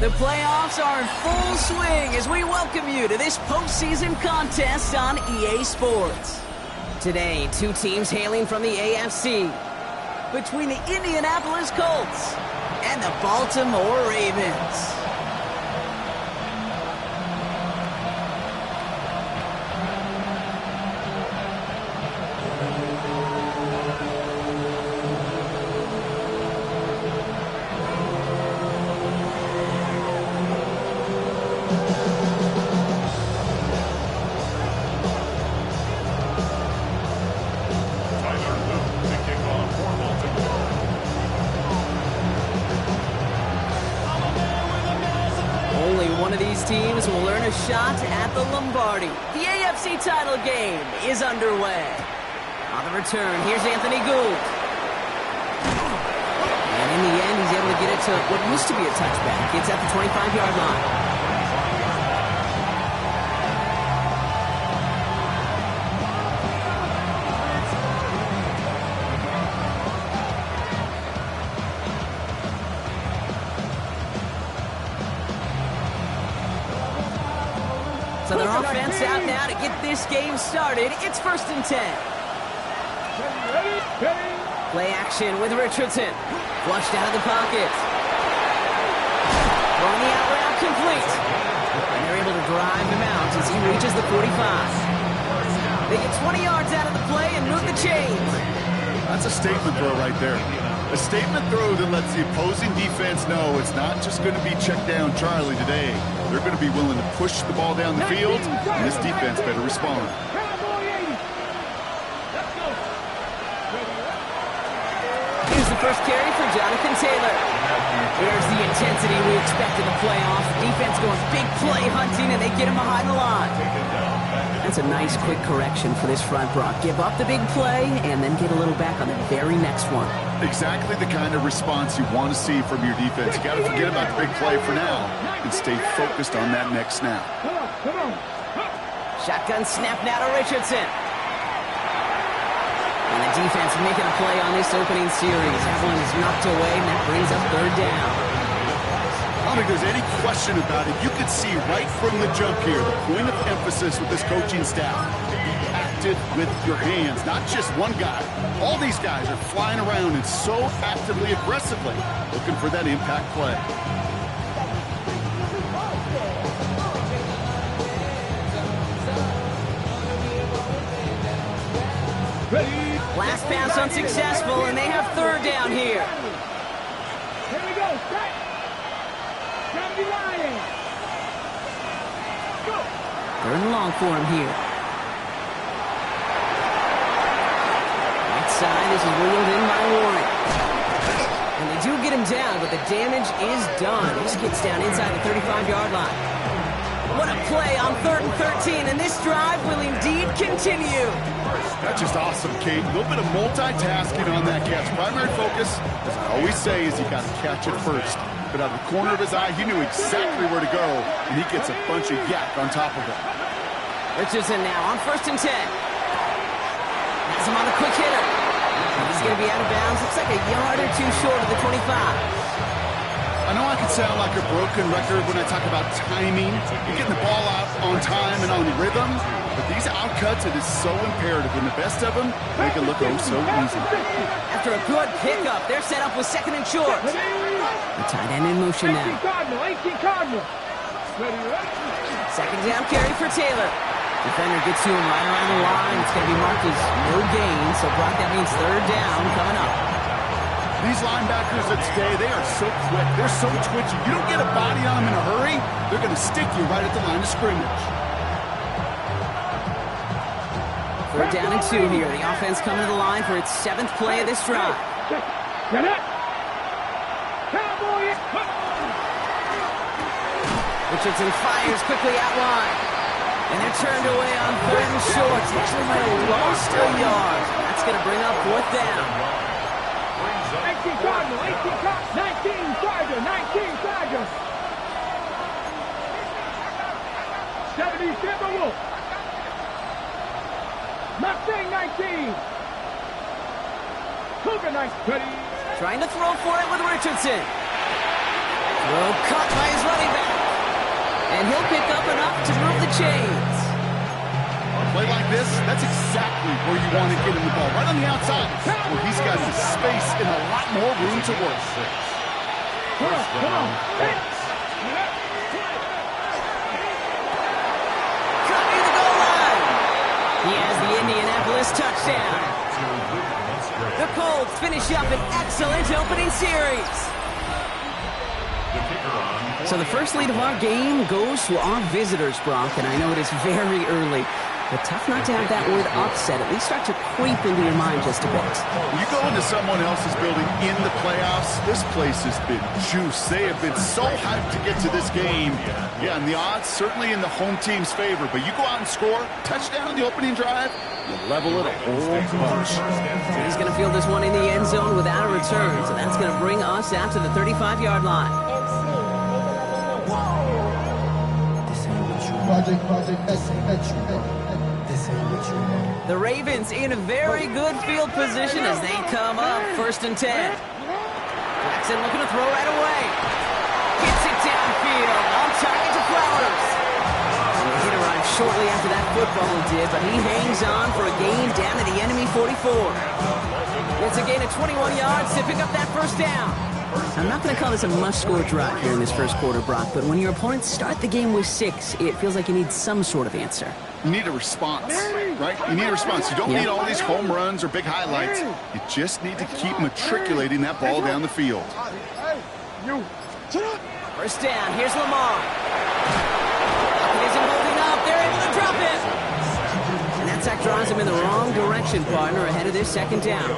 The playoffs are in full swing as we welcome you to this postseason contest on EA Sports. Today, two teams hailing from the AFC. Between the Indianapolis Colts and the Baltimore Ravens. Teams will earn a shot at the Lombardi. The AFC title game is underway. On the return, here's Anthony Gould. And in the end, he's able to get it to what used to be a touchback. It's at the 25-yard line. So their offense out now to get this game started. It's 1st and 10. Play action with Richardson. Flushed out of the pocket. Throwing the out route complete. And they're able to drive him out as he reaches the 45. They get 20 yards out of the play and move the chains. That's a statement throw right there. A statement throw that lets the opposing defense know it's not just going to be check down Charlie today. They're going to be willing to push the ball down the field, and this defense better respond. Here's the first carry for Jonathan Taylor. There's the intensity we expect in the playoffs. Defense going big play hunting, and they get him behind the line. That's a nice quick correction for this front, Brock. Give up the big play, and then get a little back on the very next one. Exactly the kind of response you want to see from your defense. You got to forget about the big play for now and stay focused on that next snap. Shotgun snap now to Richardson. And the defense making a play on this opening series. That one is knocked away, and that brings up 3rd down. I don't think there's any question about it. You could see right from the jump here, the point of emphasis with this coaching staff. Active with your hands, not just one guy. All these guys are flying around and so actively, aggressively looking for that impact play. Last pass unsuccessful, and they have 3rd down here. Here we go. Go. 3rd and long for him here. Right side, this is wheeled in by Warren. And they do get him down, but the damage is done. He just gets down inside the 35-yard line. What a play on 3rd and 13, and this drive will indeed continue. That's just awesome, Kate. A little bit of multitasking on that catch. Primary focus, as I always say, is you got to catch it first. But out of the corner of his eye, he knew exactly where to go, and he gets a bunch of yak on top of it. Richardson now on 1st and 10. Has him on a quick hitter. He's going to be out of bounds. Looks like a yard or two short of the 25. I know I can sound like a broken record when I talk about timing and getting the ball out on time and on rhythm, but these outcuts, it is so imperative, and the best of them make it look oh so easy. After a good pickup, they're set up with 2nd and short. The tight end in motion now. 2nd down carry for Taylor. Defender gets to him right around the line. It's going to be marked as no gain, so Brock, that means 3rd down coming up. These linebackers of today, they are so quick. They're so twitchy. You don't get a body on them in a hurry, they're going to stick you right at the line of scrimmage. 3rd down and 2 here. The offense coming to the line for its 7th play of this drive. Richardson fires quickly out wide. And they're turned away on 3rd and short. They actually might have lost a yard. That's going to bring up 4th down. 19 Cardinal, 19 Charger, 19 Charger. 70 Timberwolves. Mustang 19. Cougar 19. Trying to throw for it with Richardson. Throw cut by his and he'll pick up enough to move the chains. A play like this, that's exactly where you want to get him the ball, right on the outside, where he's got the space and a lot more room to work. Come on. Cut near the goal line. He has the Indianapolis touchdown. The Colts finish up an excellent opening series. So the first lead of our game goes to our visitors, Brock, and I know it is very early, but tough not to have that word upset at least start to creep into your mind just a bit. When you go into someone else's building in the playoffs, this place has been juiced. They have been so hyped to get to this game. Yeah, and the odds certainly in the home team's favor, but you go out and score, touchdown on the opening drive, you level it a whole bunch. He's going to field this one in the end zone without a return, so that's going to bring us out to the 35-yard line. The Ravens in a very good field position as they come up 1st and 10. Jackson looking to throw right away. Gets it downfield. On target to Flowers. He arrived shortly after that football did, but he hangs on for a gain down to the enemy 44. It's a gain of 21 yards to pick up that first down. I'm not going to call this a must-score drive here in this first quarter, Brock, but when your opponents start the game with 6, it feels like you need some sort of answer. You need a response, right? You need a response. You don't need all these home runs or big highlights. You just need to keep matriculating that ball down the field. First down, here's Lamar. He isn't holding up. They're able to drop it. And that sack draws him in the wrong direction, partner, ahead of this second down.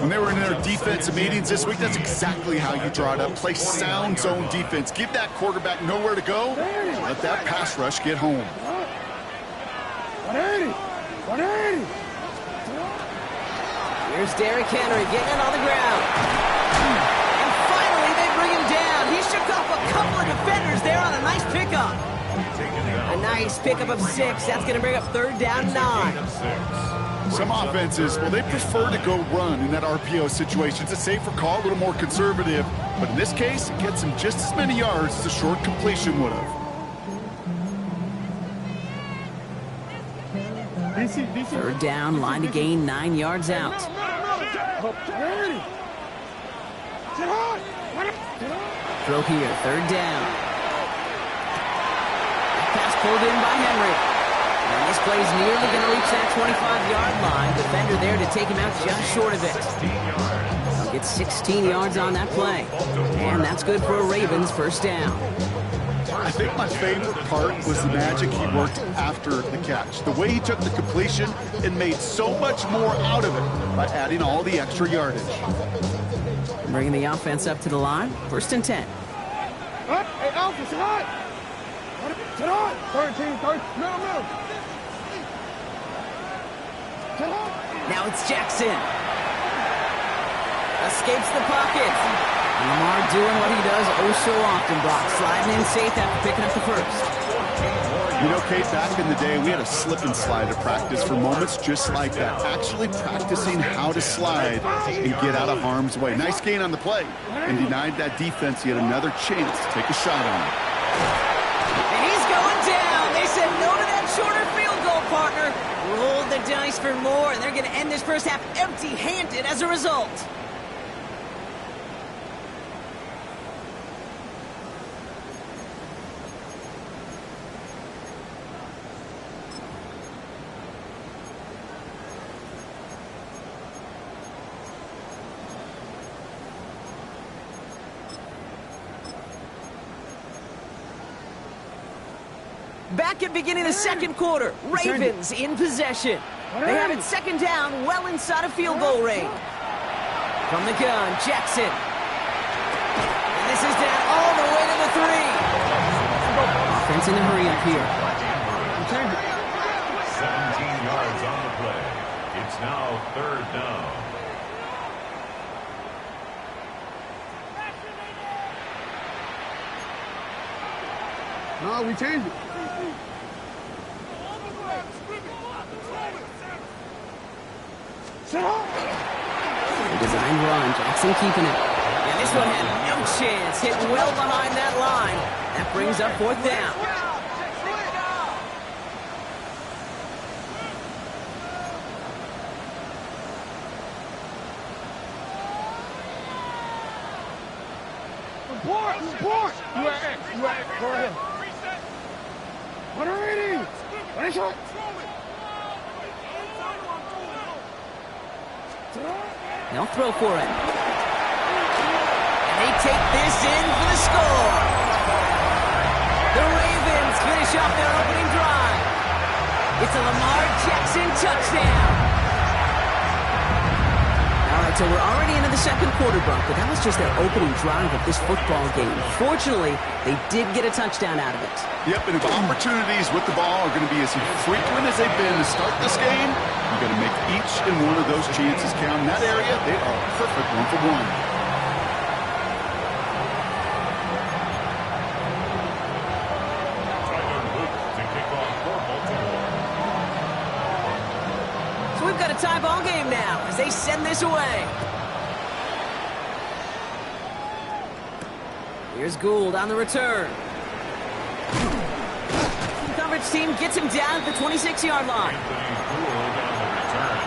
When they were in their defensive meetings this week, that's exactly how you draw it up. Play sound zone defense. Give that quarterback nowhere to go. Let that pass rush get home. 180. Here's Derrick Henry getting it on the ground. And finally, they bring him down. He shook off a couple of defenders there on a nice pickup. A nice pickup of 6. That's going to bring up 3rd down 9. Some offenses, well, they prefer to go run in that RPO situation. It's a safer call, a little more conservative. But in this case, it gets him just as many yards as a short completion would have. 3rd down, line to gain 9 yards out. Throw here, 3rd down. Pass pulled in by Henry. And this play's nearly going to reach that 25-yard line. Defender there to take him out just short of it. He'll get 16 yards on that play. And that's good for a Ravens first down. I think my favorite part was the magic he worked after the catch. The way he took the completion and made so much more out of it by adding all the extra yardage. Bringing the offense up to the line. 1st and 10. Hey, Alpha, sit hot. Sit hot. 13, middle. Sit hot. Now it's Jackson. Escapes the pocket. Lamar doing what he does oh so often, Brock. Sliding in safe after picking up the first. You know, Kate, back in the day, we had a slip and slide at practice for moments just like that. Actually practicing how to slide and get out of harm's way. Nice gain on the play. And denied that defense yet another chance to take a shot on him. And he's going down. They said no to that shorter field goal, partner. Rolled the dice for more, and they're going to end this first half empty-handed as a result. Back at beginning of the second quarter, Ravens in possession. They have it 2nd down, well inside of field goal range. From the gun, Jackson. And this is down all the way to the 3. Offense in a hurry up here. 17 yards on the play. It's now 3rd down. No, we changed it. Design run, Jackson keeping it. And this one had no chance. Hit well behind that line. That brings up 4th down. Report! You are go ahead. 180! Finish it! They'll throw for it. And they take this in for the score. The Ravens finish off their opening drive. It's a Lamar Jackson touchdown. All right, so we're already into the second quarter, Brock, but that was just their opening drive of this football game. Fortunately, they did get a touchdown out of it. Yep, and if opportunities with the ball are going to be as frequent as they've been to start this game, you've got to make each and one of those chances count. In that area, they are perfect 1-for-1. Tie ball game now as they send this away. Here's Gould on the return. The coverage team gets him down at the 26-yard line. Gould on the return.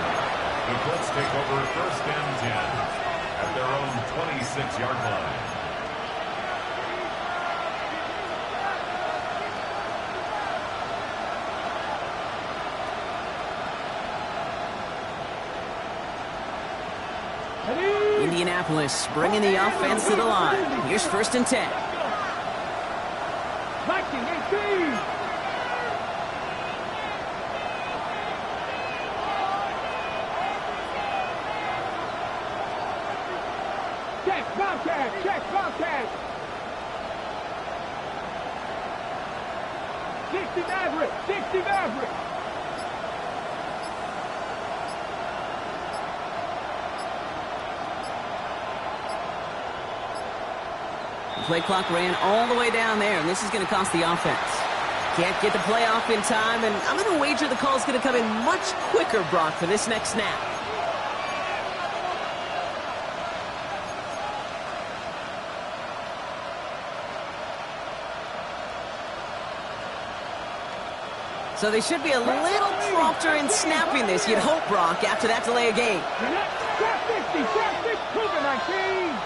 The Colts take over 1st and 10 at their own 26-yard line. Indianapolis bringing the offense to the line. Here's 1st and 10. Viking 18! Check, Bobcat! Check, Bobcat! 60 Maverick! 60 Maverick! Play clock ran all the way down there, and this is going to cost the offense. Can't get the play off in time, and I'm going to wager the call is going to come in much quicker, Brock, for this next snap. So they should be a little prompter in snapping this, you'd hope, Brock, after that delay of game. Trap 60, trap 6, prove it, 19!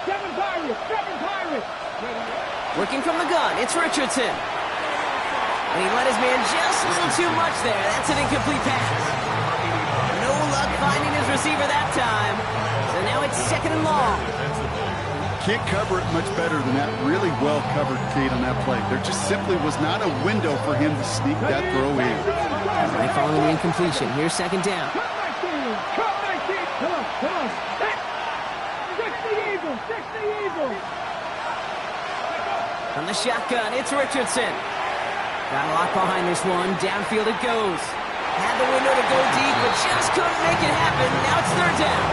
7 Pirates! Working from the gun, it's Richardson. And he let his man just a little too much there. That's an incomplete pass. No luck finding his receiver that time. So now it's 2nd and long. Can't cover it much better than that. Really well covered, Kate, on that play. There just simply was not a window for him to sneak that throw in. Right following the incompletion. Here's 2nd down. Come on. 60 Eagles! From the shotgun, it's Richardson. Got a lock behind this one. Downfield it goes. Had the window to go deep, but just couldn't make it happen. Now it's 3rd down.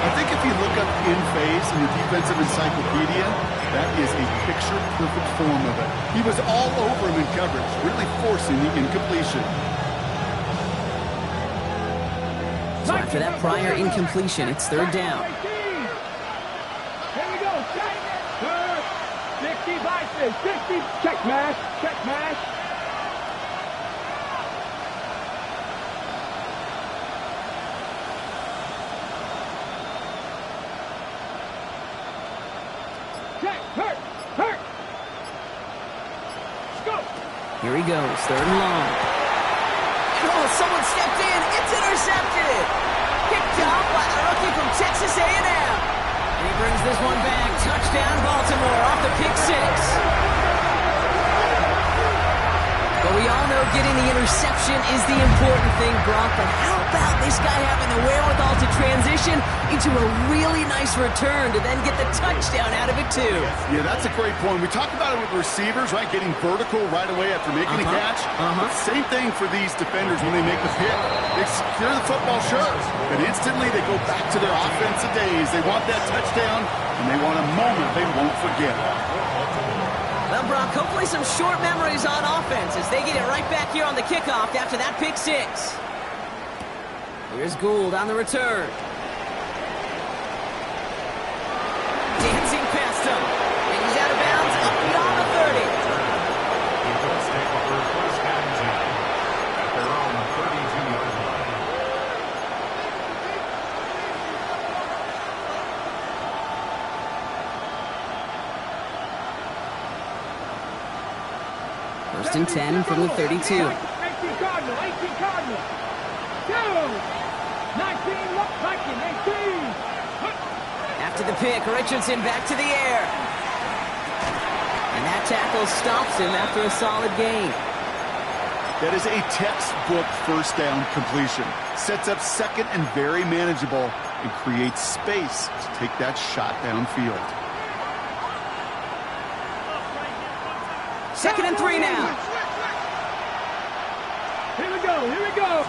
I think if you look up in phase in the defensive encyclopedia, that is a picture-perfect form of it. He was all over him in coverage, really forcing the incompletion. So after that prior incompletion, it's 3rd down. 60, check mash. Check, hurt. Let's go. Here he goes, 3rd and long. Oh, someone stepped in, it's intercepted. Picked off by the rookie from Texas A&M. And he brings this one back, touchdown Baltimore off the pick 6. But we all know getting the interception is the important thing, Brock. But how about this guy having the wherewithal to transition into a really nice return to then get the touchdown out of it, too? Yeah, that's a great point. We talk about it with receivers, right? Getting vertical right away after making a catch. Same thing for these defenders when they make the pick. They secure the football, sure. But instantly they go back to their offensive days. They want that touchdown, and they want a moment they won't forget. Well, Brock, hopefully some short memories on offense as they get it right back here on the kickoff after that pick 6. Here's Gould on the return. Dancing past him. And he's out of bounds First and 10 from the 32. 18 Cardinal, 18 Cardinal. 2. 19, look, Viking, 18. After the pick, Richardson back to the air. And that tackle stops him after a solid gain. That is a textbook first down completion. Sets up second and very manageable and creates space to take that shot downfield. Second and 3 now. Here we go, here we go.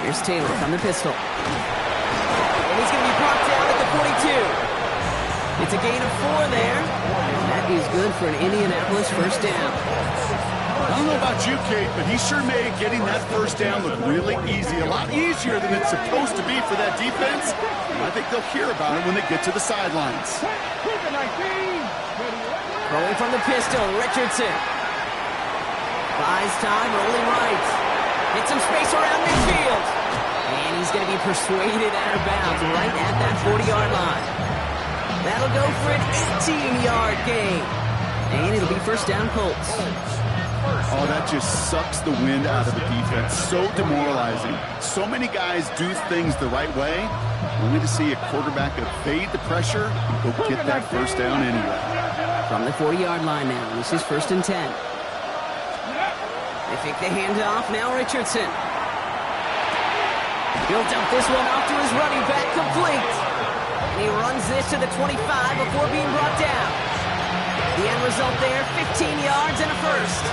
Here's Taylor from the pistol. And he's going to be brought down at the 42. It's a gain of 4 there. And that is good for an Indianapolis first down. I don't know about you, Kate, but he sure made getting that first down look really easy. A lot easier than it's supposed to be for that defense. I think they'll hear about it when they get to the sidelines. Rolling from the pistol, Richardson. Buys time, rolling right. Gets some space around midfield. And he's going to be persuaded out of bounds right at that 40-yard line. That'll go for an 18-yard gain. And it'll be first down Colts. Oh, that just sucks the wind out of the defense. So demoralizing. So many guys do things the right way, only to see a quarterback evade the pressure and go get that first down anyway. From the 40-yard line now, this is first and 10. They fake the handoff, now Richardson. He'll dump this one off to his running back, complete. And he runs this to the 25 before being brought down. The end result there, 15 yards and a first.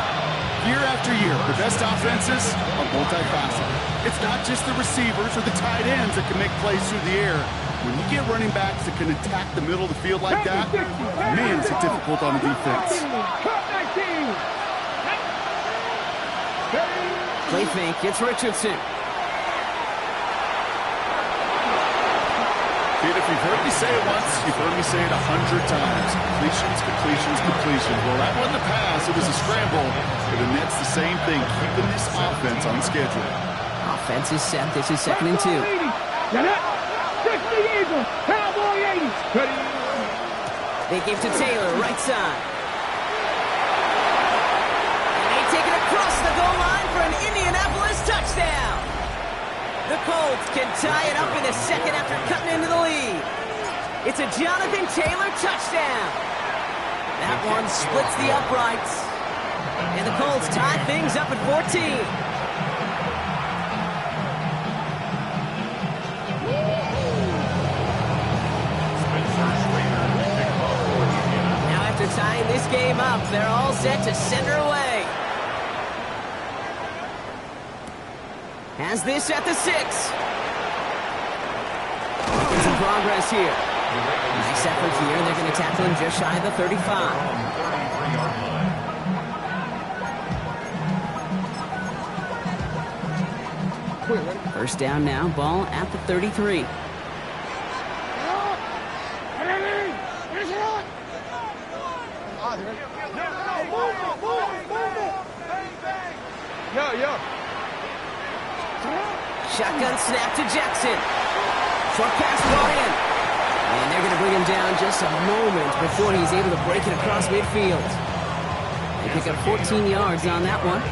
Year after year, the best offenses are multifaceted. It's not just the receivers or the tight ends that can make plays through the air. When you get running backs that can attack the middle of the field like that, man, is it difficult on the defense. Play fake, it's Richardson. Kid, if you've heard me say it once, you've heard me say it 100 times. Completions, completions, completions. Well, that wasn't a pass, it was a scramble. But the Nets the same thing, keeping this offense on schedule. Offense is set, this is second and 2. They give to Taylor, right side. And they take it across the goal line for an Indianapolis touchdown. The Colts can tie it up in the second after cutting into the lead. It's a Jonathan Taylor touchdown. That one splits the uprights. And the Colts tie things up at 14. Now after tying this game up, they're all set to send her away. Has this at the 6. Making some progress here. Nice effort here. They're going to tackle him just shy of the 35. First down now. Ball at the 33. Yo. Shotgun snap to Jackson. Short pass brought in. And they're going to bring him down just a moment before he's able to break it across midfield. They pick up 14 yards on that one.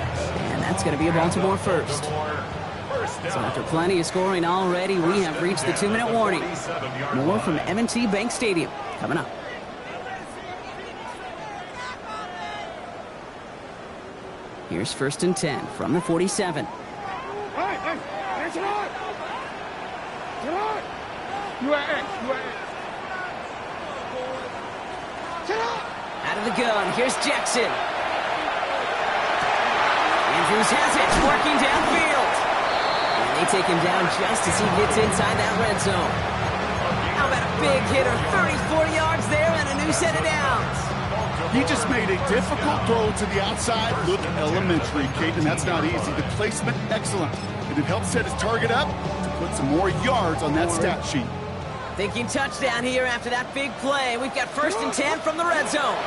And that's going to be a Baltimore first. So after plenty of scoring already, we have reached the 2-minute warning. More from M&T Bank Stadium coming up. Here's first and 10 from the 47. Out of the gun, here's Jackson. Andrews has it, working downfield. And they take him down just as he gets inside that red zone. How about a big hitter, 30-40 yards there and a new set of downs. He just made a difficult throw to the outside. Look elementary, Kate, and that's not easy. The placement, excellent. And it helped set his target up to put some more yards on that stat sheet. Thinking touchdown here after that big play. We've got first and 10 from the red zone.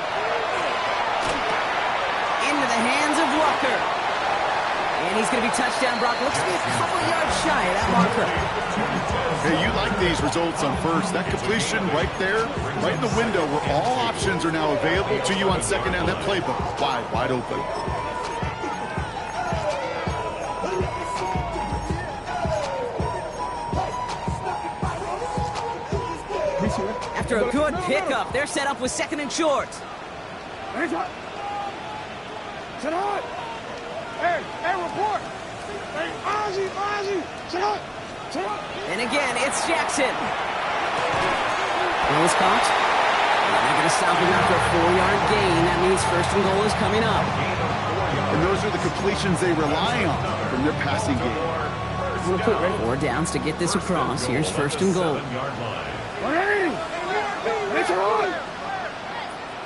Into the hands of Walker. And he's going to be touchdown, Brock. Looks to be a couple yards shy of that marker. Hey, you like these results on first. That completion right there, right in the window where all options are now available to you on second down. That playbook wide open. After a good pickup, they're set up with second and short. Sit on. Hey, report. Hey, Ozzy, sit on. And again, it's Jackson. Ball's caught. And they're going to stop him after a 4-yard gain. That means first and goal is coming up. And those are the completions they rely on from their passing game. 4 downs to get this across. Here's first and goal. Hey, sit on.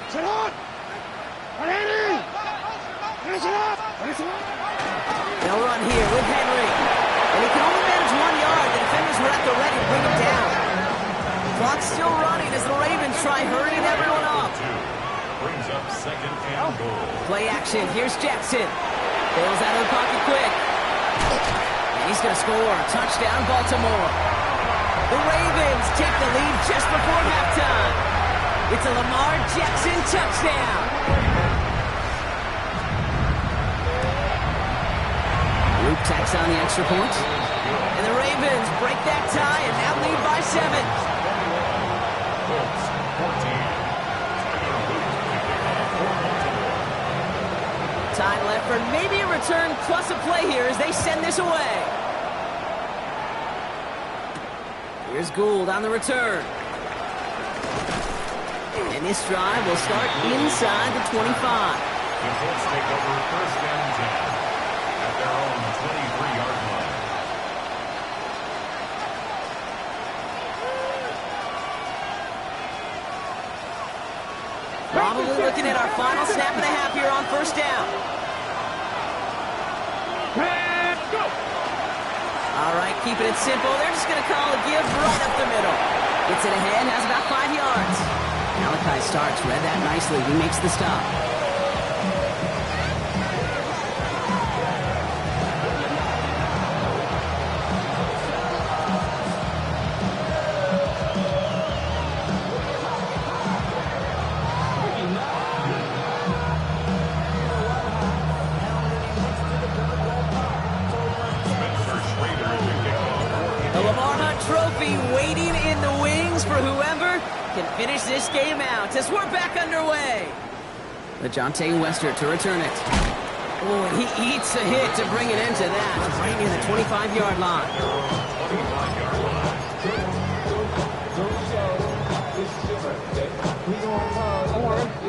Sit on. Hey, sit on. They'll run here with Henry. And he can only manage 1 yard. The defenders were at the ready to bring him down. Clock's still running as the Ravens try hurrying everyone up. Brings up second and goal. Play action. Here's Jackson. Bails out of the pocket quick. And he's going to score. Touchdown, Baltimore. The Ravens take the lead just before halftime. It's a Lamar Jackson touchdown. Luke tacks on the extra point. And the Ravens break that tie and now lead by 7. Colts 14. Time left for maybe a return plus a play here as they send this away. Here's Gould on the return. And this drive will start inside the 25. The Colts take over first and 10 at their own 23-yard line. Probably looking at our final snap and a half here on first down. Let's go. All right, keeping it simple. They're just going to call a give right up the middle. Gets it ahead, has about 5 yards. Malachi starts, read that nicely. He makes the stop. Waiting in the wings for whoever can finish this game out as we're back underway. LeJontay Westert to return it. Oh, he eats a hit to bring it into that. Right near the 25-yard line.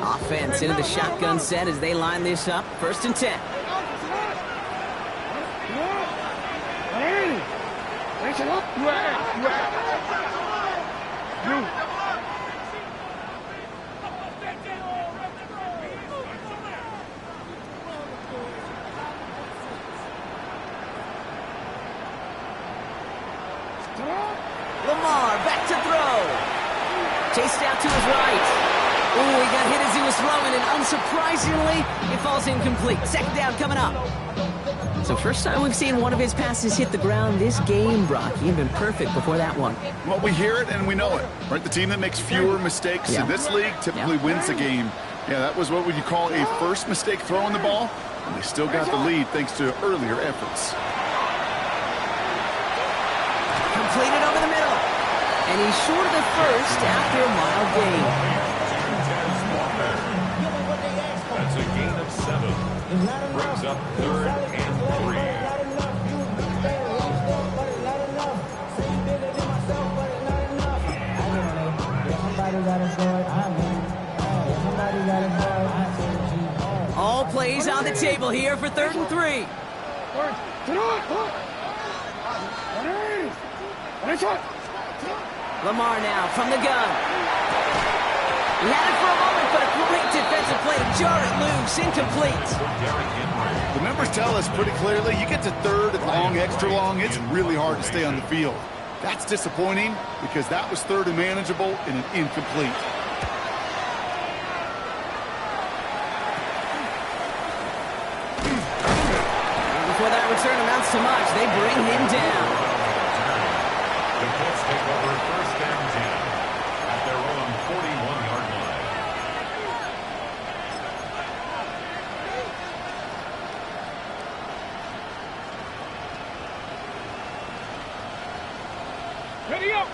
Offense into the shotgun set as they line this up. First and 10. Lamar back to throw. Chased out to his right. Oh, he got hit as he was throwing, and unsurprisingly, it falls incomplete. Second down coming up. So first time we've seen one of his passes hit the ground this game, Brock. He had been perfect before that one. Well, we hear it and we know it, right? The team that makes fewer mistakes in this league typically wins the game. Yeah, that was what would you call a first mistake throwing the ball, and they still got the lead thanks to earlier efforts. Completed over the middle. And he's short of the first after a mild gain. That's a gain of 7. Brings up third and 3. All plays on the table here for third and 3. Lamar now from the gun. He had it for a moment, but a great defensive play to jar it loose. Incomplete. The numbers tell us pretty clearly, you get to third and long, extra long, it's really hard to stay on the field. That's disappointing because that was third and manageable and an incomplete. Before that return amounts to much, they bring him down. The Colts take over first and 10 at their own 41-yard line.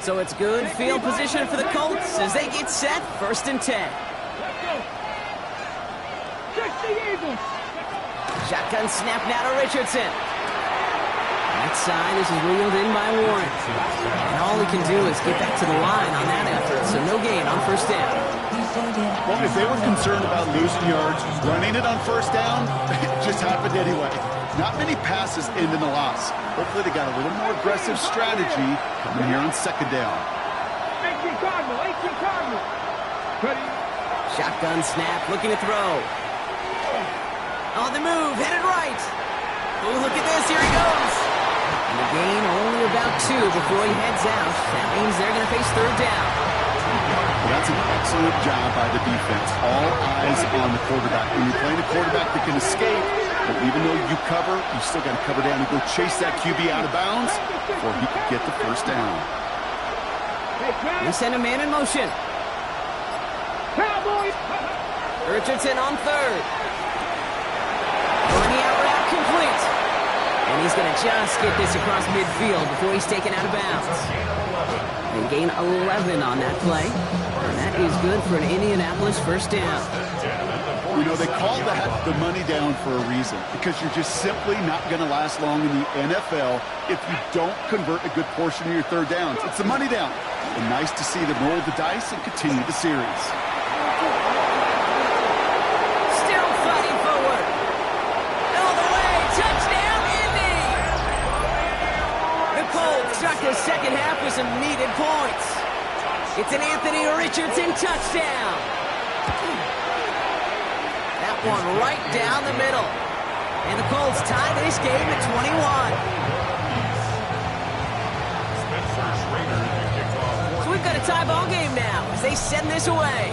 So it's good field position for the Colts as they get set, first and 10. Shotgun snap now to Richardson. Right side, this is reeled in by Warren. And all he can do is get back to the line on that effort, so no gain on first down. Well, if they were concerned about losing yards, running it on first down, it just happened anyway. Not many passes end in a loss. Hopefully they got a little more aggressive strategy coming here on second down. 18 Cardinal. Ready? Shotgun snap, looking to throw. On the move, headed right. Oh, look at this, here he goes. And the gain only about 2 before he heads out. That means they're going to face third down. Well, that's an excellent job by the defense. All eyes on the quarterback. When you're playing a quarterback that can escape, but even though you cover, you still got to cover down and go chase that QB out of bounds before he can get the first down. They send a man in motion. Cowboys! Richardson on third. Throwing the out route complete. And he's going to just get this across midfield before he's taken out of bounds. They gain 11 on that play. And that is good for an Indianapolis first down. You know, they call that the money down for a reason, because you're just simply not going to last long in the NFL if you don't convert a good portion of your third downs. It's the money down. And nice to see them roll the dice and continue the series. Still fighting forward. All the way. Touchdown, Indy. The Colts start the second half with some needed points. It's an Anthony Richardson touchdown. That one right down the middle. And the Colts tie this game at 21. So we've got a tie ball game now as they send this away.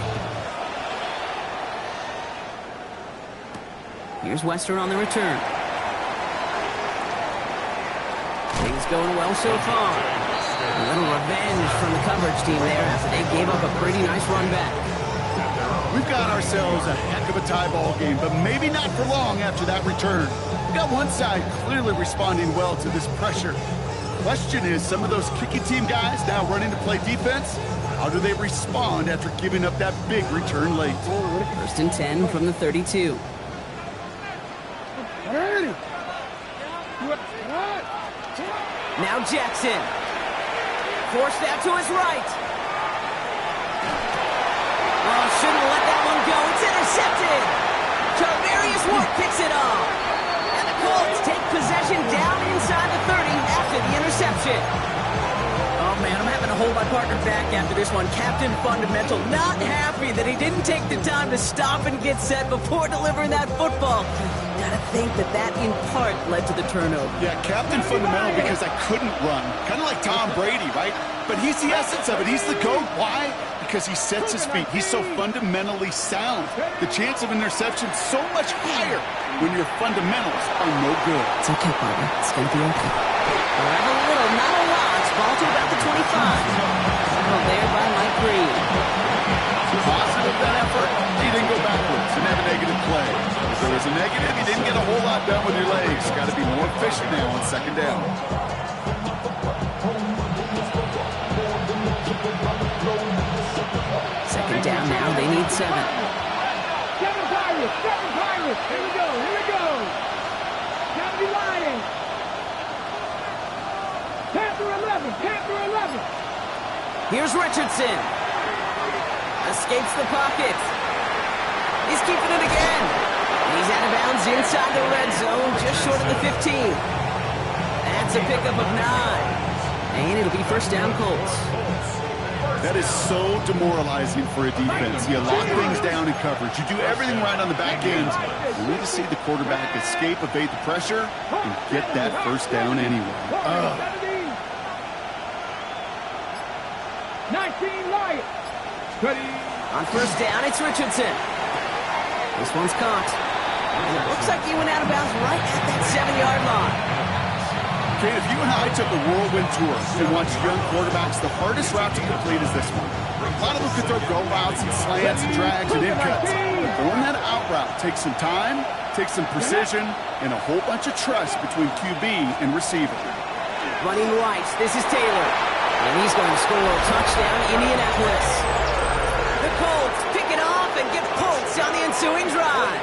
Here's Wester on the return. Things going well so far. A little revenge from the coverage team there after they gave up a pretty nice run back. We've got ourselves a heck of a tie ball game, but maybe not for long after that return. We've got one side clearly responding well to this pressure. Question is, some of those kicking team guys now running to play defense, how do they respond after giving up that big return late? First and 10 from the 32. Now Jackson. Forced out to his right. Oh, shouldn't have let that one go. It's intercepted. Tarvarius Ward picks it off. And the Colts take possession down inside the 30 after the interception. Oh, man, I'm having to hold my partner back after this one. Captain Fundamental not happy that he didn't take the time to stop and get set before delivering that football. Gotta think that in part led to the turnover. Yeah, Captain Fundamental because I couldn't run. Kind of like Tom Brady, right? But he's the essence of it. He's the GOAT. Why? Because he sets his feet. He's so fundamentally sound. The chance of interception so much higher when your fundamentals are no good. It's okay, Bobby. It's gonna be okay. We'll have a little, not a lot. Ball to about the 25. Well, there by Mike Reed. Positive that effort. He didn't go backwards and have a negative play. If there was a negative, you didn't get a whole lot done with your legs. Got to be more efficient now on second down. Second down now. They need 7. Seven Pirates. Here we go. Gotta be lying. Panther 11. Here's Richardson. Escapes the pocket. He's keeping it again. He's out of bounds inside the red zone, just short of the 15. That's a pickup of 9. And it'll be first down Colts. That is so demoralizing for a defense. You lock things down in coverage. You do everything right on the back end. You need to see the quarterback escape, evade the pressure, and get that first down anyway. 19 Lions. Ready. On first down, it's Richardson. This one's caught. And it looks like he went out of bounds right at that 7-yard line. Kate, if you and I took a whirlwind tour and watched young quarterbacks, the hardest route to complete is this one. A lot of them could throw go routes and slants and drags and in cuts. But throwing that out route takes some time, takes some precision, and a whole bunch of trust between QB and receiver. Running right, this is Taylor. And he's going to score a touchdown, Indianapolis. The Colts pick it off and get Colts on the ensuing drive.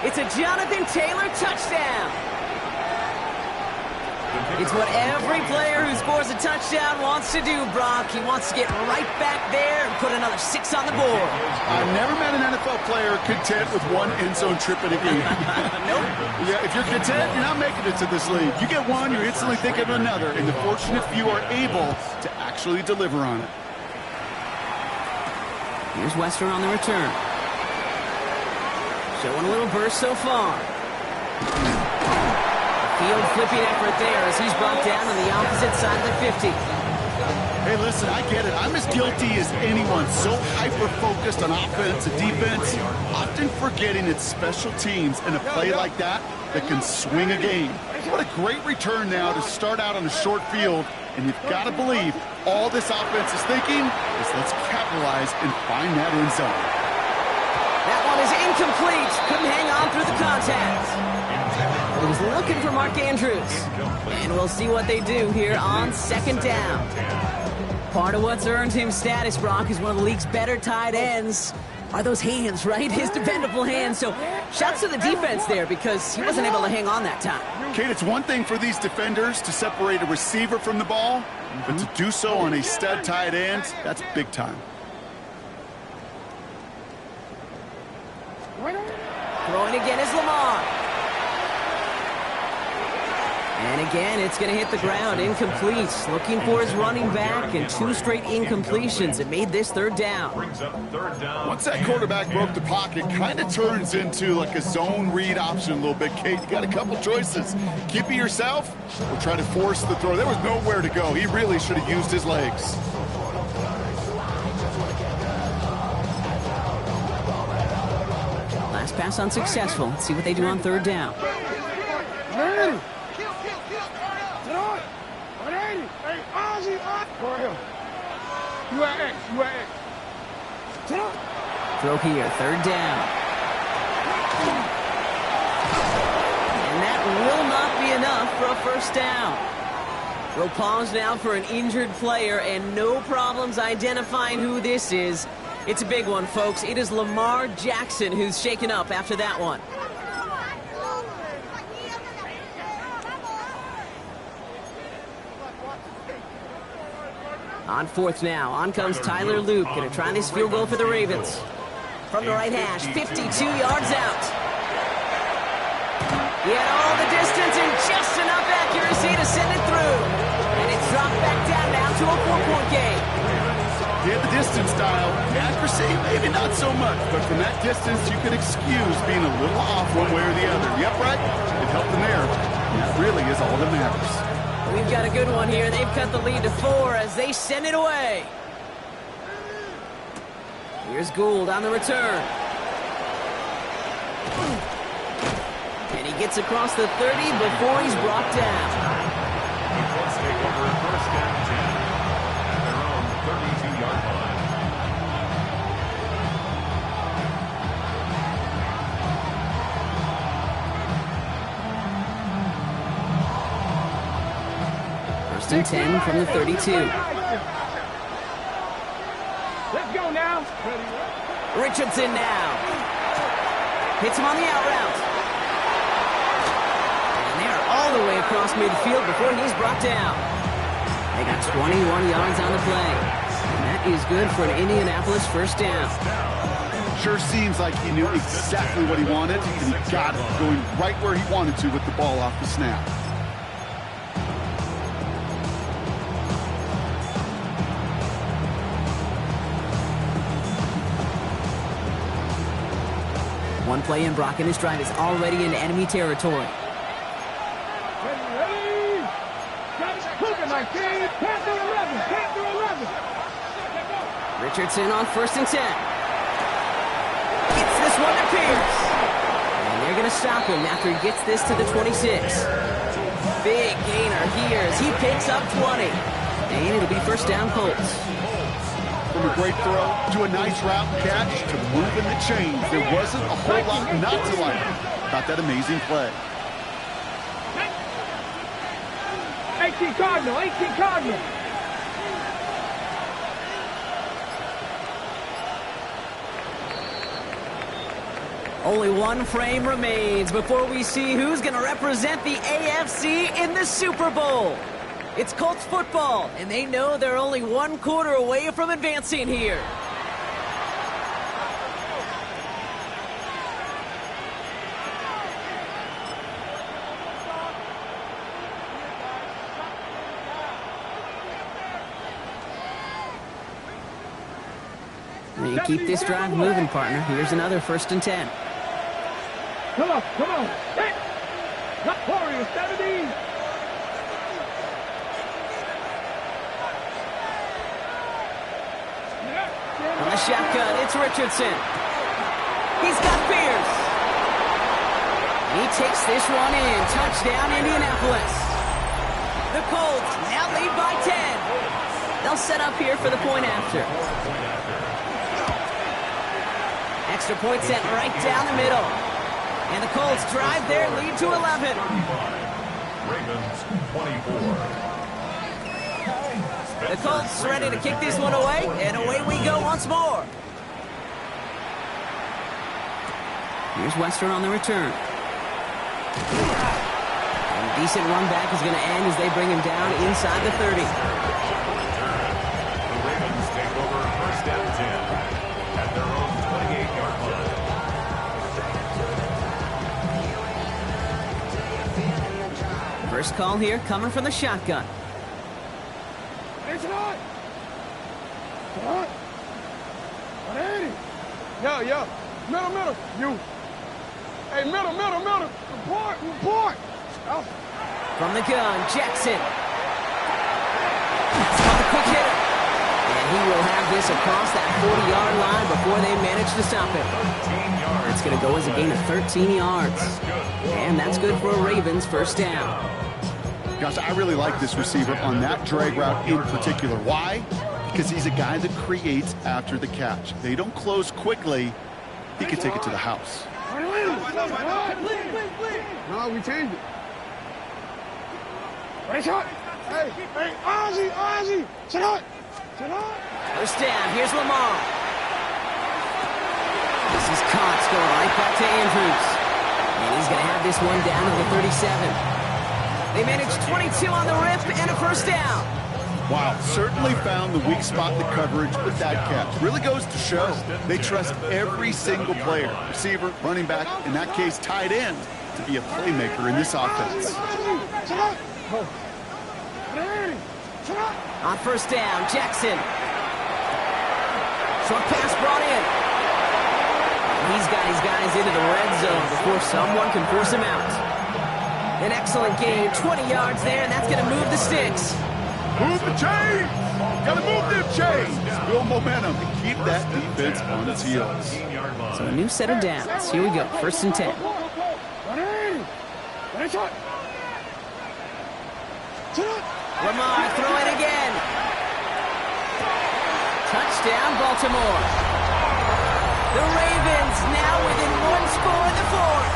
It's a Jonathan Taylor touchdown. It's what every player who scores a touchdown wants to do, Brock. He wants to get right back there and put another 6 on the board. I've never met an NFL player content with one end zone trip in a game. Nope. Yeah, if you're content, you're not making it to this league. You get one, you're instantly thinking of another, and the fortunate few are able to actually deliver on it. Here's Wester on the return. Showing a little burst so far. Field flipping effort there as he's brought down on the opposite side of the 50. Hey, listen, I get it. I'm as guilty as anyone. So hyper-focused on offense and defense, often forgetting it's special teams and a play like that that can swing a game. What a great return now to start out on a short field, and you've got to believe all this offense is thinking is let's capitalize and find that end zone. That one is incomplete. Couldn't hang on through the contact. He was looking for Mark Andrews. And we'll see what they do here on second down. Part of what's earned him status, Brock, is one of the league's better tight ends. Are those hands, right? His dependable hands. So shouts to the defense there because he wasn't able to hang on that time. Kate, it's one thing for these defenders to separate a receiver from the ball, but to do so on a stud tight end, that's big time. Throwing again is Lamar. And again, it's going to hit the ground, incomplete. Looking for his running back, and 2 straight incompletions. It made this third down. Once that quarterback broke the pocket, kind of turns into like a zone read option a little bit, Kate. You got a couple choices. Keep it yourself or try to force the throw. There was nowhere to go. He really should have used his legs. Last pass unsuccessful. Let's see what they do on third down. Throw here, third down. And that will not be enough for a first down. We'll pause now for an injured player, and no problems identifying who this is. It's a big one, folks. It is Lamar Jackson who's shaken up after that one. On fourth now, on comes Tyler Luke. Going to try this field goal for the Ravens. From the right hash, 52 yards out. He had all the distance and just enough accuracy to send it through. And it's dropped back down now to a 4-point game. He had the distance dial. Accuracy, maybe not so much. But from that distance, you can excuse being a little off one way or the other. Yep, right? It helped him there. And that really is all that matters. We've got a good one here. They've cut the lead to 4 as they send it away. Here's Gould on the return. And he gets across the 30 before he's brought down. The Colts take over first and 10 at their own 32-yard line. First and 10 from the 32. Let's go now. Richardson now. Hits him on the out route. And they're all the way across midfield before he's brought down. They got 21 yards on the play. And that is good for an Indianapolis first down. Sure seems like he knew exactly what he wanted, and he got it, going right where he wanted to with the ball off the snap. One play in, Brock, and his drive is already in enemy territory. Ready. Moving like this. Pass to 11. Pass to 11. Richardson on first and 10. Gets this one to Pierce. And they're going to stop him after he gets this to the 26. Big gainer here as he picks up 20. And it'll be first down Colts. From a great throw to a nice route catch to moving the chains, there wasn't a whole lot not to like about that amazing play. 18 Cardinal, 18 Cardinal. Only one frame remains before we see who's going to represent the AFC in the Super Bowl. It's Colts football, and they know they're only one quarter away from advancing here. And you keep this drive moving, partner. Here's another 1st and 10. Come on, come on. Hey! Not Warriors, 17. On the shotgun, it's Richardson. He's got Pierce. He takes this one in. Touchdown, Indianapolis. The Colts now lead by 10. They'll set up here for the point after. Extra point set right down the middle. And the Colts drive their lead to 11. Ravens 24. The Colts ready to kick this one away, and away we go once more. Here's Western on the return. And a decent run back is going to end as they bring him down inside the 30. The Ravens take over 1st and 10 at their own 28-yard line. First call here coming from the shotgun. It's not. What? What ain't it? Yo. Middle. You. Hey, middle. Report. Oh. From the gun, Jackson. It's called a quick hitter. And he will have this across that 40-yard line before they manage to stop him. It's going to go as a gain of 13 yards. And that's good for a Ravens 1st down. Gosh, I really like this receiver on that drag route in particular. Why? Because he's a guy that creates after the catch. They don't close quickly. He can take it to the house. No, we changed it. Right shot. Hey, Ozzy. Sit up. 1st down. Here's Lamar. This is Cox going right back to Andrews. And he's going to have this one down to the 37. They managed 22 on the rip and a 1st down. Wow, certainly found the weak spot in the coverage with that catch. Really goes to show they trust every single player, receiver, running back, in that case tight end, to be a playmaker in this offense. On 1st down, Jackson. Short pass brought in. He's got his guys into the red zone before someone can force him out. An excellent game, 20 yards there, and that's going to move the sticks. Move the chains! Gotta move them chains! Build momentum and keep that defense on its heels. So a new set of downs. Here we go, 1st and 10. Lamar throwing again. Touchdown, Baltimore. The Ravens now within 1 score in the 4th.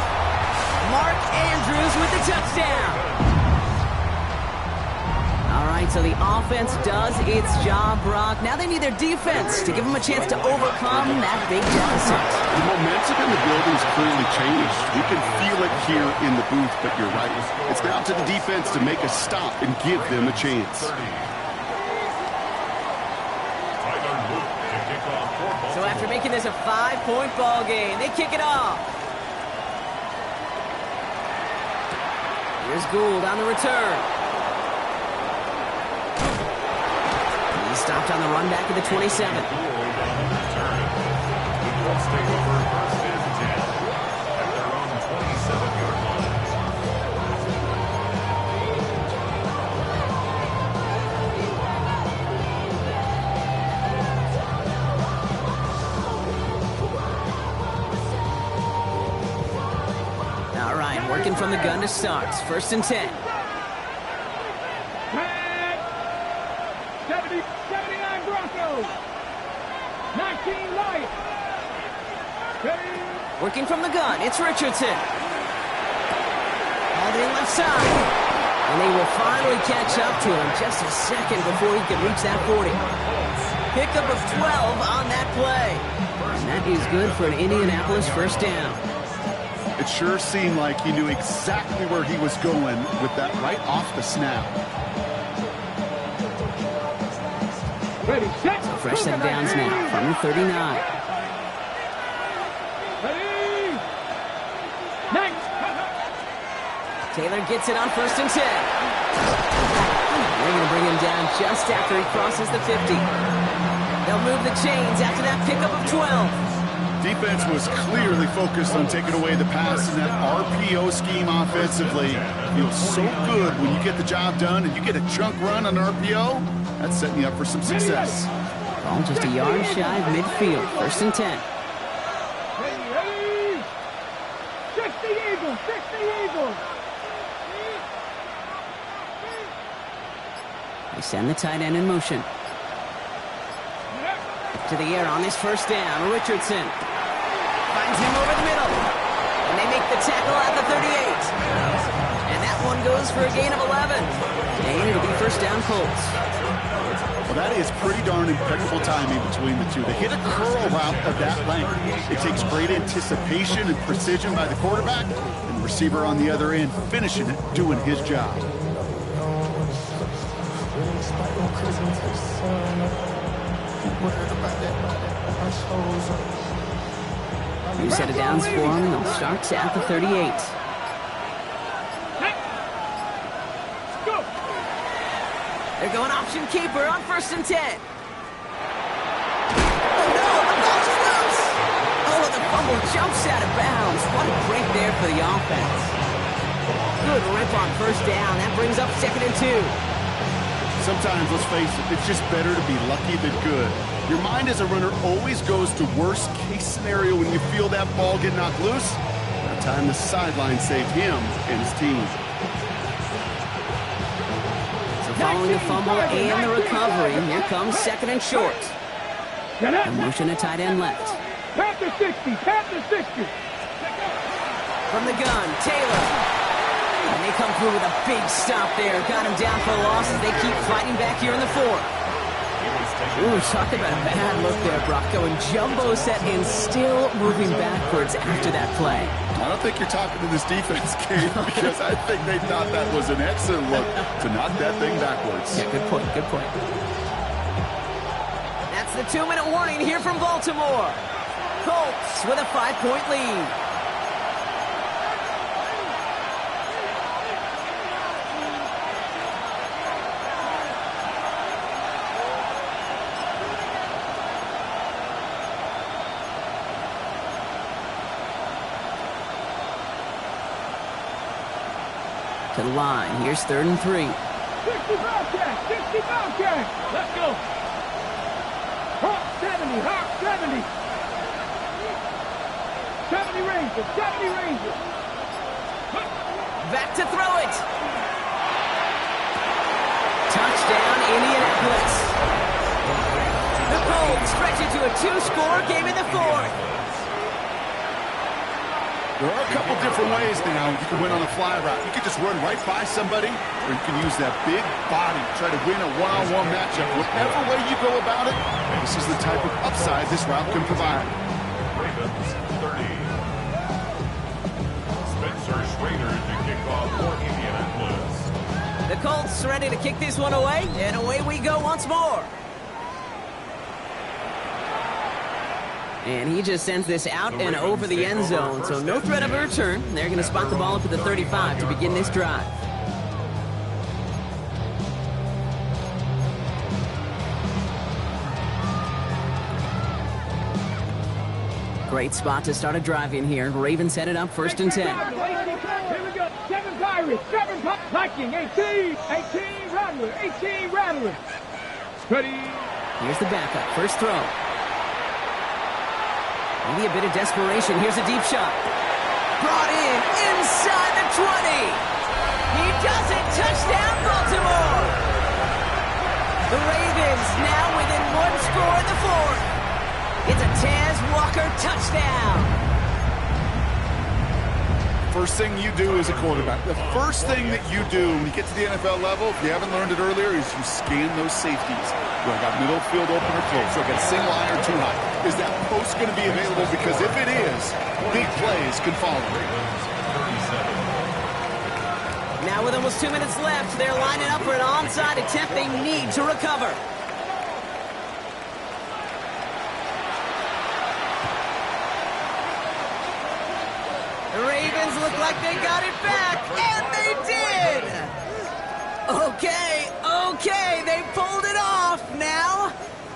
Mark Andrews with the touchdown. All right, so the offense does its job, Brock. Now they need their defense to give them a chance to overcome that big deficit. The momentum in the building's clearly changed. We can feel it here in the booth, but you're right. It's now to the defense to make a stop and give them a chance. So after making this a 5-point ball game, they kick it off. Here's Gould on the return. He stopped on the run back at the 27. Let's take over 1st and 10 at their own 27-yard line. All right, working from the gun to start. 1st and 10. Working from the gun, it's Richardson. All in left side. And they will finally catch up to him just a second before he can reach that 40. Pickup of 12 on that play. And that is good for an Indianapolis first down. It sure seemed like he knew exactly where he was going with that right off the snap. Ready, set. So fresh set of downs now from the 39. Ready. Next. Taylor gets it on 1st and 10. They're going to bring him down just after he crosses the 50. They'll move the chains after that pickup of 12. Defense was clearly focused on taking away the pass in that RPO scheme offensively. Feels so good when you get the job done and you get a chunk run on RPO. That's setting you up for some success. Ball just a yard shy of midfield. 1st and 10. Ready. 60 Eagles. 60 Eagles. They send the tight end in motion. To the air on this first down. Richardson finds him over the middle. And they make the tackle at the 38. And that one goes for a gain of 11. And it'll be first down Colts. Well, that is pretty darn impeccable timing between the two. They hit a curl route of that length. It takes great anticipation and precision by the quarterback. And the receiver on the other end finishing it, doing his job. New set of downs for him. They'll start at the 38. They're going option keeper on 1st and 10. Oh no, the ball's loose. Oh, the fumble jumps out of bounds. What a break there for the offense. Good rip on 1st down. That brings up 2nd and 2. Sometimes, let's face it, it's just better to be lucky than good. Your mind as a runner always goes to worst case scenario when you feel that ball get knocked loose. That time the sideline saved him and his team. So following the fumble and the recovery, here comes 2nd and short. The motion to tight end left. Panther 60. Panther 60. From the gun, Taylor. And they come through with a big stop there. Got him down for a loss as they keep fighting back here in the 4th. Ooh, talk about a bad look there, Brock. Going jumbo set and still moving backwards after that play. I don't think you're talking to this defense, Kate, because I think they thought that was an excellent look to knock that thing backwards. Yeah, good point, good point. That's the 2-minute warning here from Baltimore. Colts with a 5-point lead. To the line. Here's 3rd and 3. 60 Bobcat! 60 Bobcat! Let's go! Hawk 70! Hawk 70! 70 Rangers! 70 Rangers! Back to throw it! Touchdown, Indianapolis. The Colts stretch it to a 2-score game in the 4th. There are a couple different ways now you can win on a fly route. You can just run right by somebody, or you can use that big body, try to win a one-on-one matchup. Whatever way you go about it, this is the type of upside this route can provide. Ravens 30. Spencer Schrader to kick off for Indianapolis. The Colts ready to kick this one away, and away we go once more. And he just sends this out and over the end zone, so no threat of a return. They're going to spot the ball up at the 35 to begin this drive. Great spot to start a drive in here. Ravens headed up 1st and 10. Here we go. 7 Pirates. 7 Viking. 18. 18 Rattler. 18 Rattler. Ready. Here's the backup. First throw. Maybe a bit of desperation. Here's a deep shot. Brought in inside the 20. He does it. Touchdown, Baltimore. The Ravens now within 1 score in the 4th. It's a Taz Walker touchdown. First thing you do as a quarterback, the first thing that you do when you get to the NFL level, if you haven't learned it earlier, is you scan those safeties. Do I got middle field open or close? Do I got single line or too high? Is that post going to be available? Because if it is, big plays can follow. Now with almost 2 minutes left, they're lining up for an onside attempt they need to recover. The Ravens look like they got it back, and they did! Okay, they pulled it off.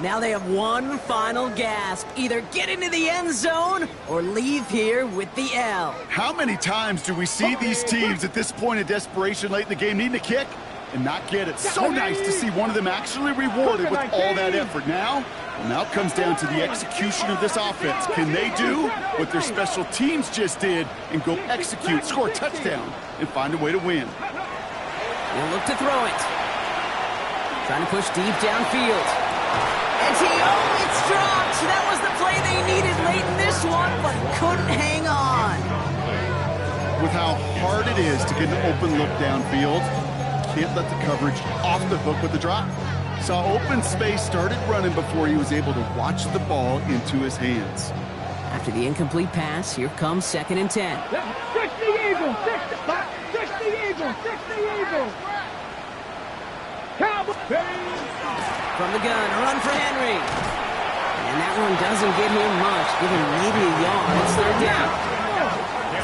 Now they have one final gasp. Either get into the end zone or leave here with the L. How many times do we see these teams at this point of desperation late in the game needing a kick and not get it? So nice to see one of them actually rewarded with all that effort. Now it comes down to the execution of this offense. Can they do what their special teams just did and go execute, score a touchdown, and find a way to win? We'll look to throw it. Trying to push deep downfield. And it's dropped. That was the play they needed late in this one, but couldn't hang on. With how hard it is to get an open look downfield, can't let the coverage off the hook with the drop. Saw open space, started running before he was able to watch the ball into his hands. After the incomplete pass, here comes 2nd and 10. 60 Eagles, 60 Eagles, 60 Eagles. From the gun, run for Henry. And that one doesn't get him much, giving maybe a yard. It's 3rd down.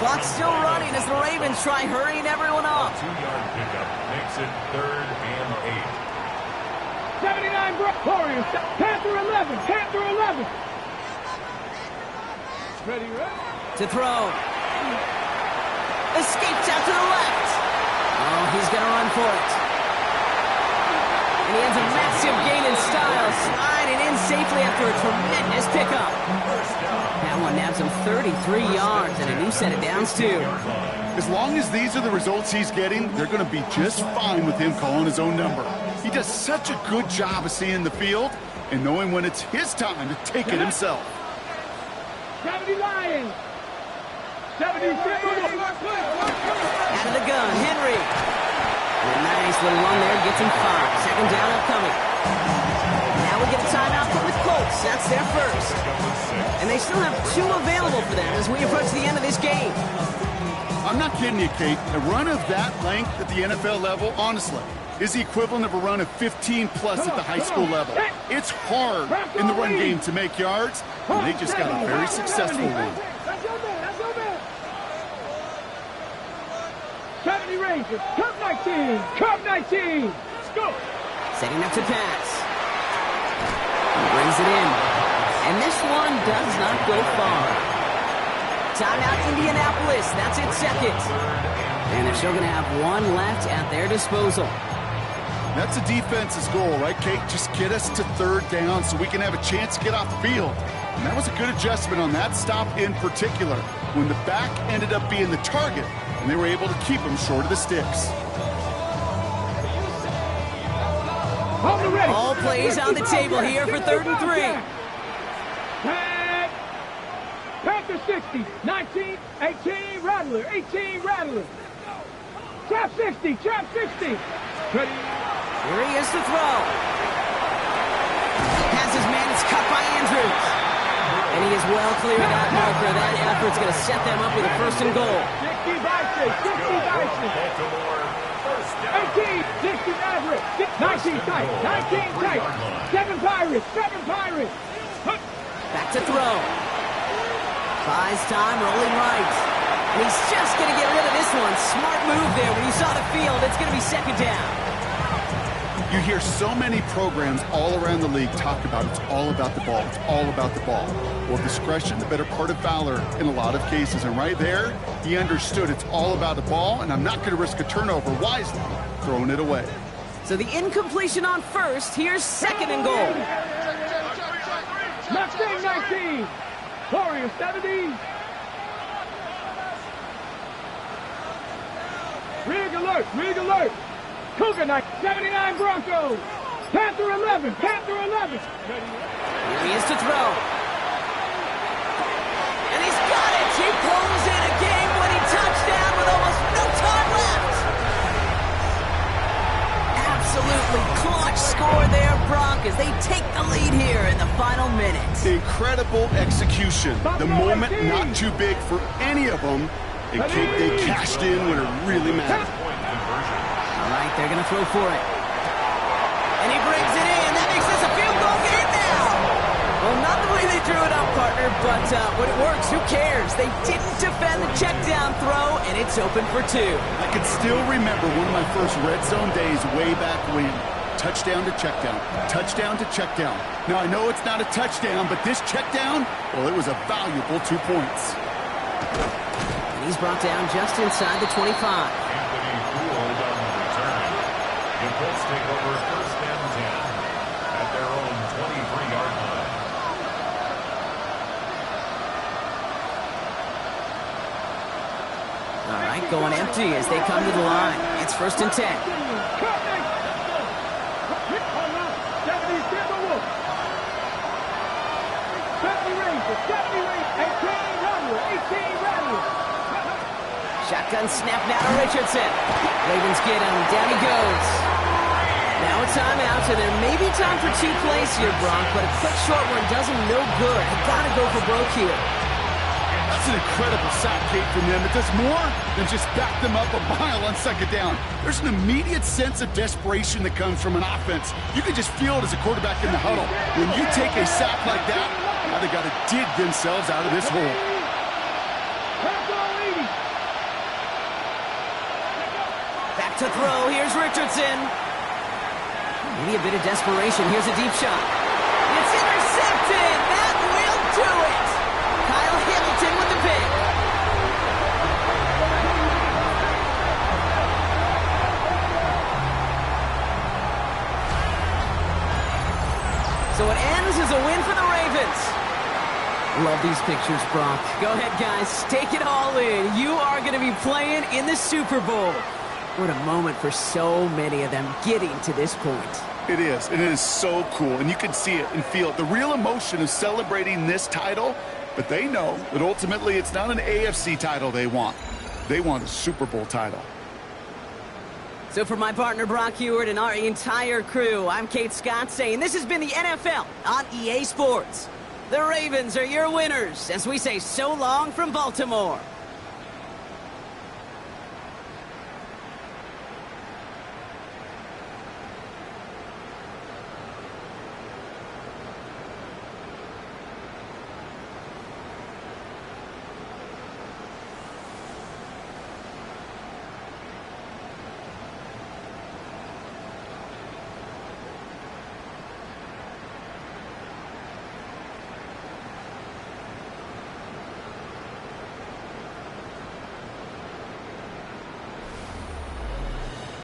Clock's still running as the Ravens try hurrying everyone up. 2-yard pickup makes it 3rd and 79 Warriors, Panther 11, Panther 11. Ready, To throw. Escapes out to the left. Oh, he's going to run for it. And he ends a massive gain in style, sliding in safely after a tremendous pickup. That one nabs him 33 yards and a new set of downs, too. As long as these are the results he's getting, they're going to be just fine with him calling his own number. He does such a good job of seeing the field and knowing when it's his time to take it himself. 70 Lions. 70 Out of the gun, Henry. A nice little run there, gets him 5. 2nd down upcoming. Now we get a timeout from the Colts. That's their first. And they still have 2 available for them as we approach the end of this game. I'm not kidding you, Kate. A run of that length at the NFL level, honestly, is the equivalent of a run of 15-plus at the high school level. It's hard in the run game to make yards, and they just got a very successful one. 70 Rangers, Curve 19, Curve 19. Let's go. Setting up to pass. He brings it in. And this one does not go far. Timeout Indianapolis. That's its 2nd. And they're still going to have 1 left at their disposal. That's a defense's goal, right, Kate? Just get us to 3rd down so we can have a chance to get off the field. And that was a good adjustment on that stop in particular, when the back ended up being the target, and they were able to keep him short of the sticks. All plays on the table here for 3rd and 3. Panther 60, 19, 18, Rattler, 18, Rattler. Trap 60, Trap 60. Ready. Here he is to throw. Has his man, it's cut by Andrews. And he is well clear of that marker. That effort's going to set them up with a 1st and goal. 60 Bison, 60 Bison. 18, 60 Maverick, 19 tight, 19 tight. 7 Pirates, 7 Pirates. Back to throw. Buys time, rolling right. And he's just going to get rid of this one. Smart move there. When you saw the field, it's going to be 2nd down. You hear so many programs all around the league talk about it's all about the ball. It's all about the ball. Well, discretion, the better part of valor in a lot of cases. And right there, he understood it's all about the ball, and I'm not going to risk a turnover wisely, throwing it away. So the incompletion on 1st. Here's 2nd and goal. Mustang 19. Warriors 70. Rig alert, rig alert. Cougar 79 Broncos. Panther 11, Panther 11. Here he is to throw. huge score there, Brock, as they take the lead here in the final minute. Incredible execution. The moment not too big for any of them. They cashed in when it really mattered. All right, they're going to throw for it. And he brings it in. That makes this a field goal game now. Well, not the way they drew it up, partner, but when it works, who cares? They didn't defend the check down throw, and it's open for 2. I can still remember one of my first red zone days way back when. Touchdown to check down. Touchdown to check down. Now, I know it's not a touchdown, but this check down, well, it was a valuable 2 points. And he's brought down just inside the 25. Anthony Gould on the return. The Colts take over first and 10 at their own 23-yard line. All right, going empty as they come to the line. It's first and 10. Shotgun snap now to Richardson. Ravens get him. Down he goes. Now a timeout, and there may be time for 2 plays here, Brock, but a quick short one does him no good. They got to go for broke here. That's an incredible sack, Kate, from them. It does more than just back them up a mile on second down. There's an immediate sense of desperation that comes from an offense. You can just feel it as a quarterback in the huddle. When you take a sack like that, now they got to dig themselves out of this hole. Back to throw. Here's Richardson. Maybe a bit of desperation. Here's a deep shot. It's intercepted. That will do it. Kyle Hamilton with the pick. So it ends as a win for the Ravens. Love these pictures, Brock. Go ahead, guys. Take it all in. You are going to be playing in the Super Bowl. What a moment for so many of them getting to this point. It is. And it is so cool. And you can see it and feel it. The real emotion is celebrating this title, but they know that ultimately it's not an AFC title they want. They want a Super Bowl title. So for my partner, Brock Heward, and our entire crew, I'm Kate Scott saying this has been the NFL on EA Sports. The Ravens are your winners as we say so long from Baltimore.